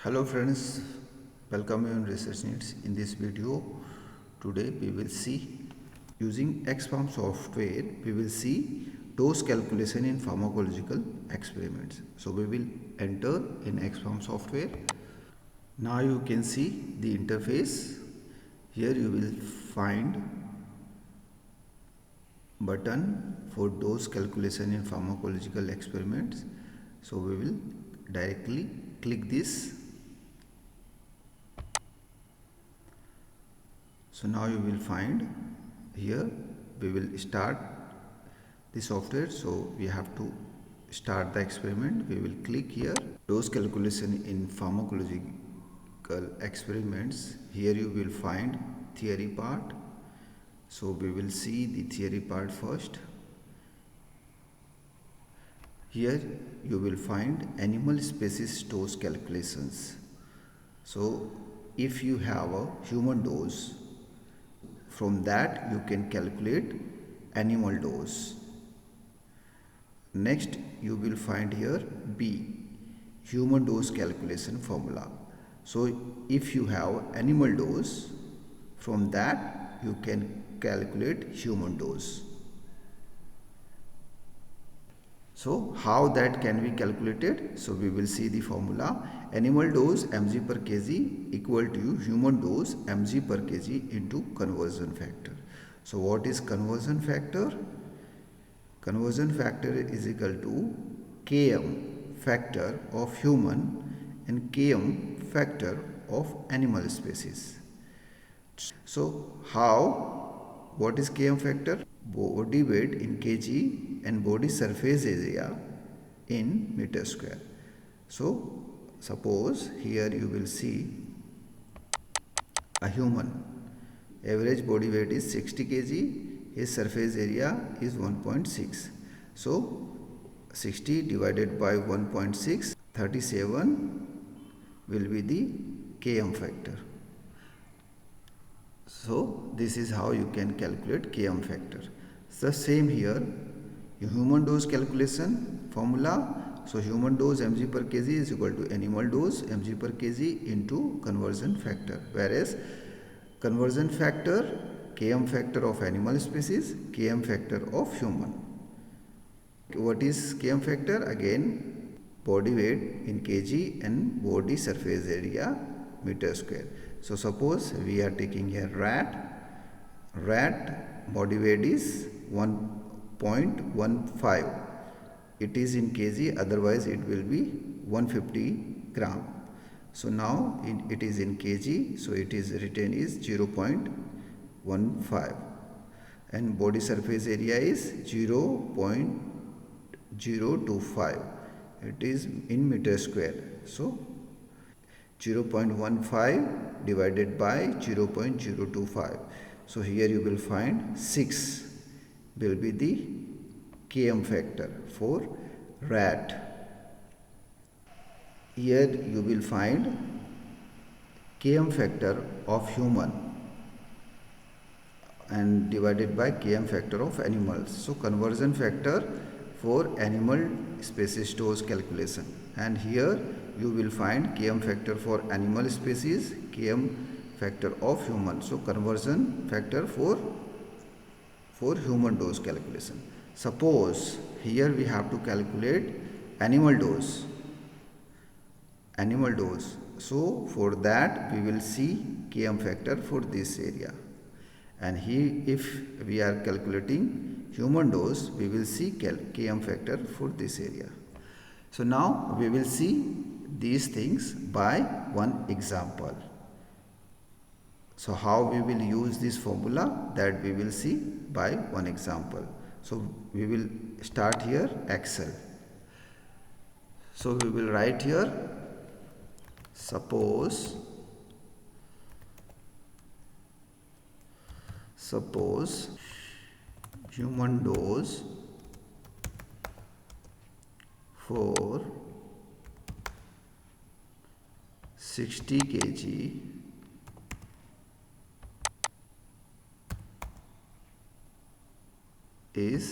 Hello friends, welcome you in Research Needs. In this video, today we will see using Expharm software, we will see dose calculation in pharmacological experiments. So we will enter in Expharm software. Now you can see the interface. Here you will find button for dose calculation in pharmacological experiments. So we will directly click this. So now you will find here we will start the software. So we have to start the experiment. We will click here dose calculation in pharmacological experiments. Here you will find theory part. So we will see the theory part first. Here you will find animal species dose calculations. So if you have a human dose, from that you can calculate animal dose. Next you will find here B, human dose calculation formula. So if you have animal dose, from that you can calculate human dose. So how that can be calculated? So we will see the formula. Animal dose mg per kg equal to human dose mg per kg into conversion factor. So what is conversion factor? Conversion factor is equal to Km factor of human and Km factor of animal species. So what is Km factor? Body weight in kg and body surface area in meter square. So suppose here you will see a human, average body weight is 60 kg, his surface area is 1.6. So 60 divided by 1.6, 37 will be the Km factor. So this is how you can calculate Km factor. The same here, human dose calculation formula. So human dose mg per kg is equal to animal dose mg per kg into conversion factor. Whereas conversion factor, Km factor of animal species, Km factor of human. What is Km factor? Again, body weight in kg and body surface area meter square. So suppose we are taking here rat body weight is 1.15. It is in kg, otherwise it will be 150 gram. So now it is in kg, so it is written is 0.15 and body surface area is 0.025. It is in meter square. So 0.15 divided by 0.025. So here you will find 6 will be the Km factor for rat. Here you will find Km factor of human and divided by Km factor of animals. So conversion factor for animal species dose calculation, and here you will find Km factor for animal species, Km factor of human. So conversion factor for human dose calculation. Suppose here we have to calculate animal dose. So for that we will see Km factor for this area, and here if we are calculating human dose, we will see Km factor for this area. So now we will see these things by one example. So how we will use this formula, that we will see by one example. So we will start here Excel. So we will write here suppose human dose for 60 kg is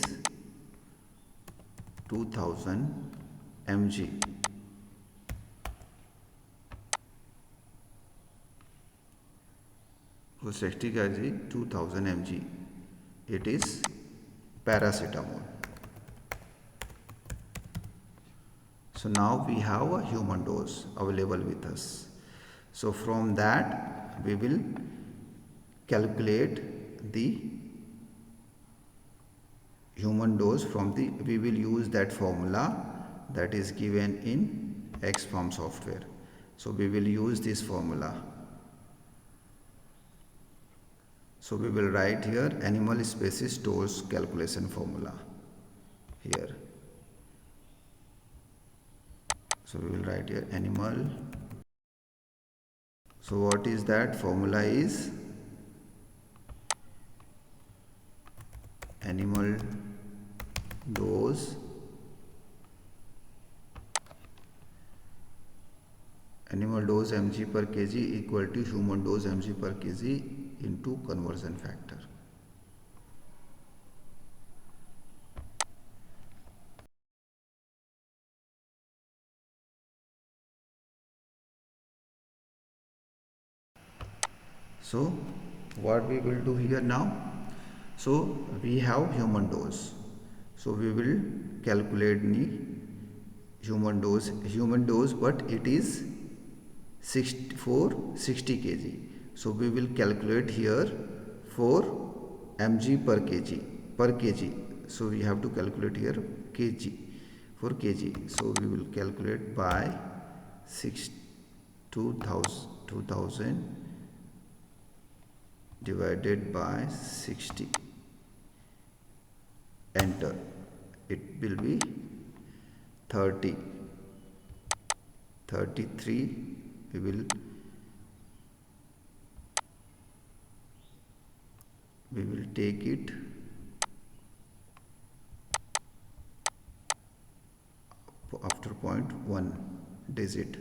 2000 mg. For 60 kg 2000 mg, it is paracetamol. So now we have a human dose available with us. So from that we will calculate the human dose from the, we will use that formula that is given in Expharm software. So we will use this formula. So we will write here animal species dose calculation formula here. So we will write here animal. So what is that formula is animal dose mg per kg equal to human dose mg per kg into conversion factor. So what we will do here now, so we have human dose, so we will calculate the human dose, but it is 60 kg. So we will calculate here for mg per kg. So we have to calculate here kg for kg. So we will calculate by 2000 divided by 60. Enter. It will be 33. We will take it after 0.1 digit.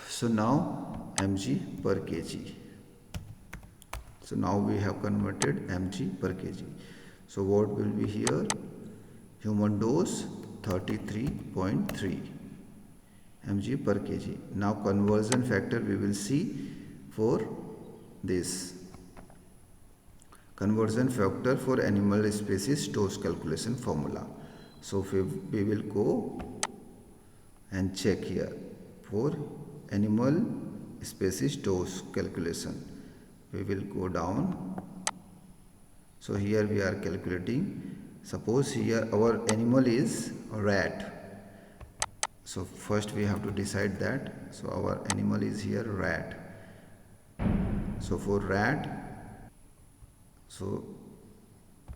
So now mg per kg. So now we have converted mg per kg. So what will be here? Human dose 33.3 mg per kg. Now conversion factor we will see for this. Conversion factor for animal species dose calculation formula. So we will go and check here for animal species dose calculation. We will go down. So here we are calculating. Suppose here our animal is a rat. So first we have to decide that. So our animal is here rat. So for rat, so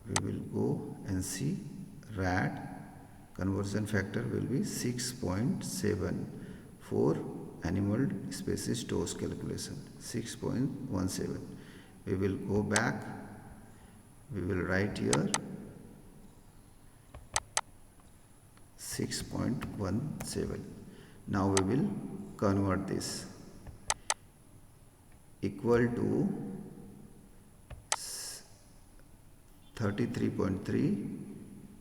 we will go and see rat conversion factor will be 6.7 for animal species dose calculation, 6.17. We will go back, we will write here 6.17. Now we will convert this equal to 33.3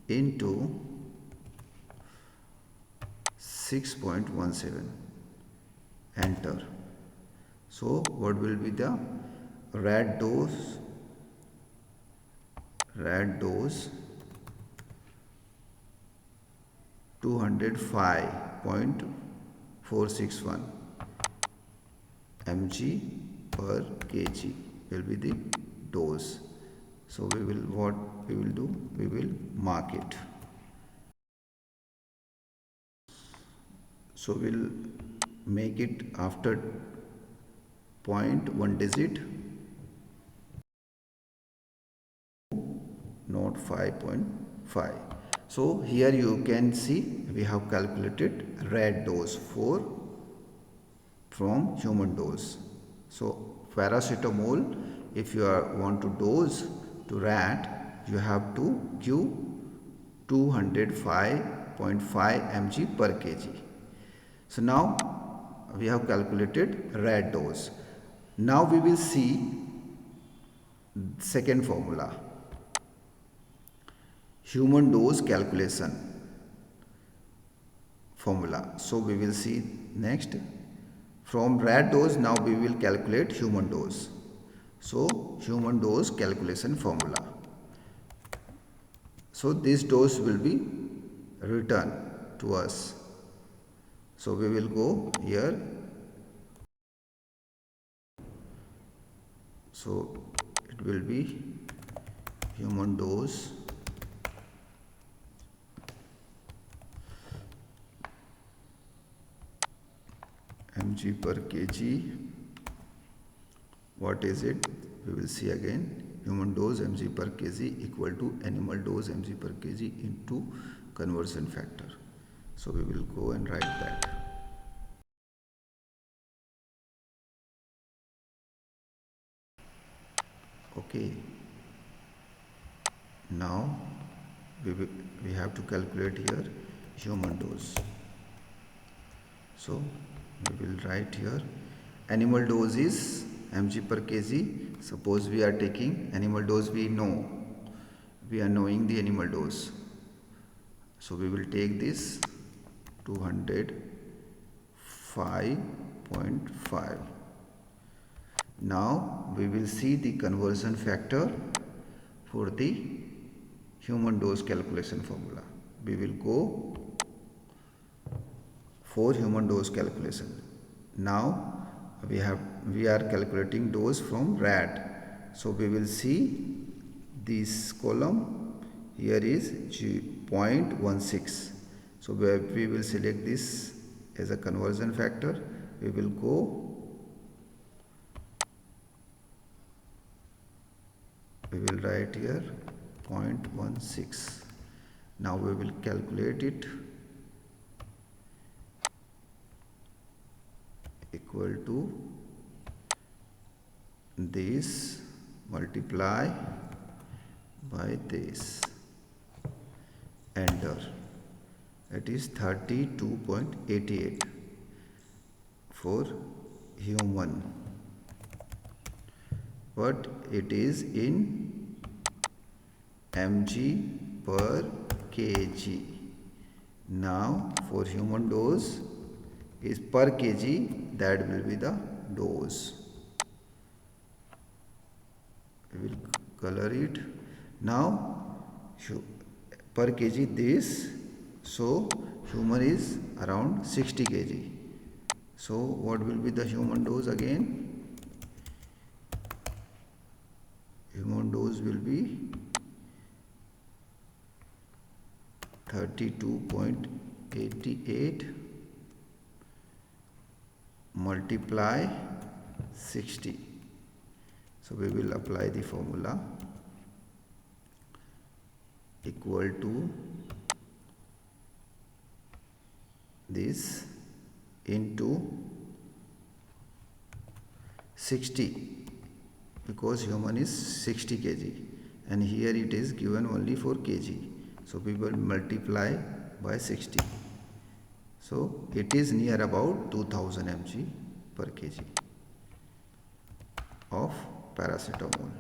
into 6.17. Enter. So what will be the rat dose? Rat dose 205.461 mg per kg will be the dose. So what we will do, we will mark it. So we'll make it after 0.1 digit, not 5.5. So here you can see we have calculated rat dose from human dose. So paracetamol, if you want to dose to rat, you have to give 205.5 mg per kg. So now we have calculated rat dose. Now we will see second formula, human dose calculation formula. So we will see next from rat dose. Now we will calculate human dose. So human dose calculation formula. So this dose will be returned to us. So we will go here. So it will be human dose mg per kg. What is it? We will see again. Human dose mg per kg equal to animal dose mg per kg into conversion factor. So we will go and write that. Okay. Now we have to calculate here human dose. So we will write here animal dose is mg per kg. Suppose we are taking animal dose, we are knowing the animal dose. So we will take this 205.5. Now we will see the conversion factor for the human dose calculation formula. We will go for human dose calculation. Now we are calculating dose from rat. So we will see this column here is 0.16. So we will select this as a conversion factor. We will write here 0.16. Now we will calculate it equal to this multiply by this, enter. It is 32.88 for human, but it is in mg per kg. Now for human dose is per kg, that will be the dose. We will color it. Now per kg this, so human is around 60 kg. So what will be the human dose again? Human dose will be 32.88 multiply 60. So we will apply the formula equal to this into 60, because human is 60 kg and here it is given only for kg. So we will multiply by 60. So it is near about 2000 mg per kg of paracetamol.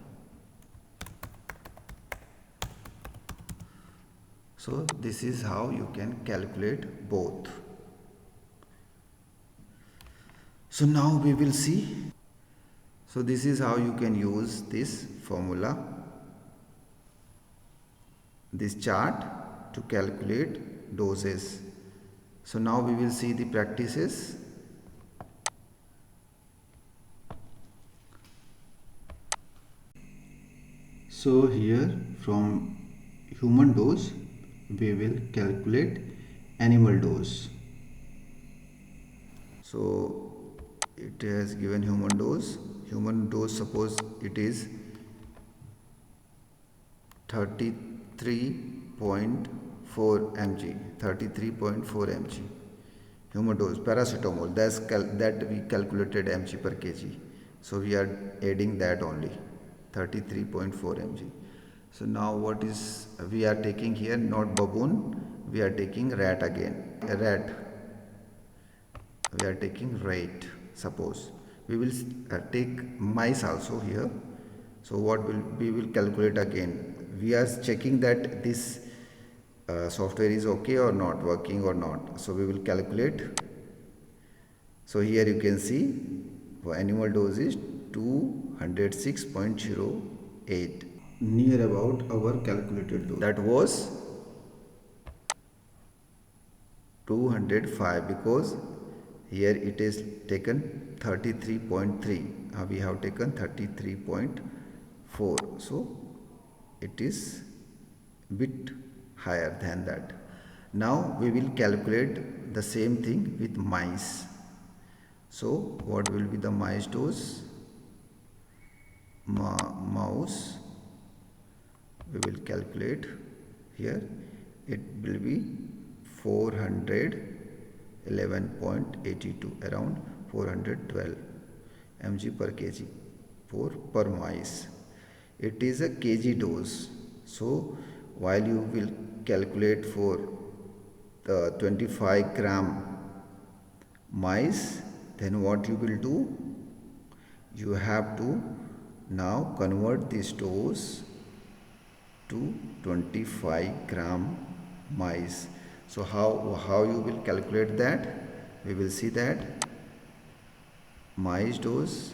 So this is how you can calculate both. So now we will see. So this is how you can use this formula, this chart, to calculate doses. So now we will see the practices. So here from human dose we will calculate animal dose. So it has given human dose. Human dose, suppose it is 33.4 mg, 33.4 mg human dose paracetamol. That we calculated mg per kg. So we are adding that only, 33.4 mg. So now what is we are taking here? Not baboon, we are taking rat again. Rat. We are taking rat. Suppose we will take mice also here. So what we will calculate again? We are checking that this software is okay or not, working or not. So we will calculate. So here you can see for animal dose is 206.08, near about our calculated dose. That was 205 because here it is taken 33.3. We have taken 33.4, so it is bit higher than that. Now we will calculate the same thing with mice. So what will be the mice dose? Mouse, we will calculate here. It will be 411.82, around 412 mg per kg for per mice. It is a kg dose. So while you will calculate for the 25 gram mice, then what you will do, you have to now convert this dose to 25 gram mice. So how you will calculate that? We will see that mice dose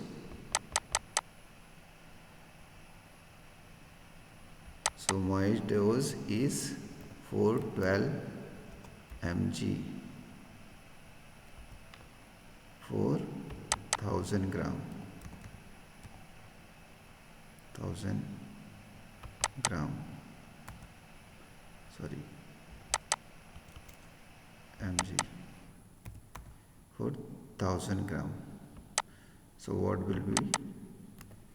is 412 mg for 1000 gram. 1000 gram, sorry, mg for 1000 gram. So what will be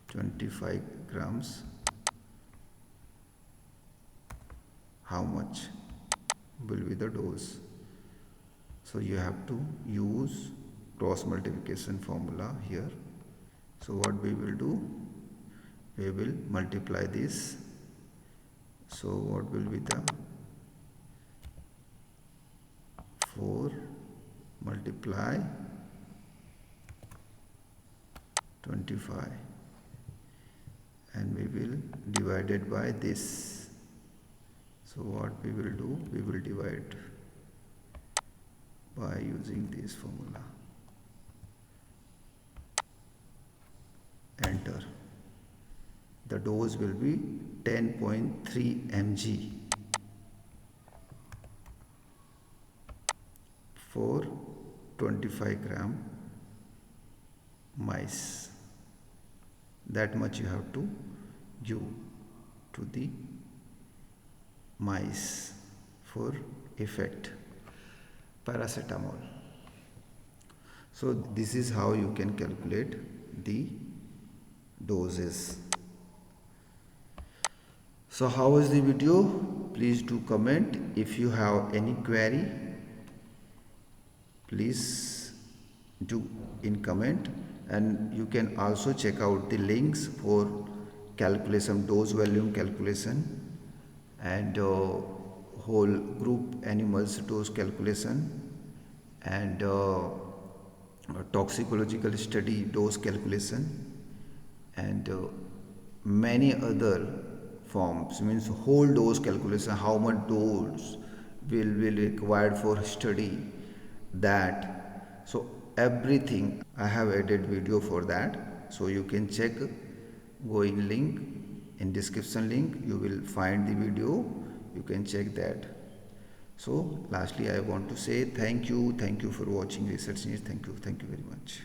25 grams? How much will be the dose? So you have to use cross multiplication formula here. So what we will do, we will multiply this. So what will be the 4 multiply 25, and we will divide it by this. So what we will do, we will divide by using this formula. Enter. The dose will be 10.3 mg for 25 gram mice. That much you have to give to the mice for effect. Paracetamol. So this is how you can calculate the doses. So how was the video? Please do comment. If you have any query, please do in comment, and you can also check out the links for calculation, dose volume calculation, and whole group animals dose calculation, and toxicological study dose calculation, and many other forms, means whole dose calculation, how much dose will be required for study, that. So everything I have added video for that, so you can check. Go in link, in description link you will find the video, you can check that. So lastly I want to say thank you for watching Research News. Thank you very much.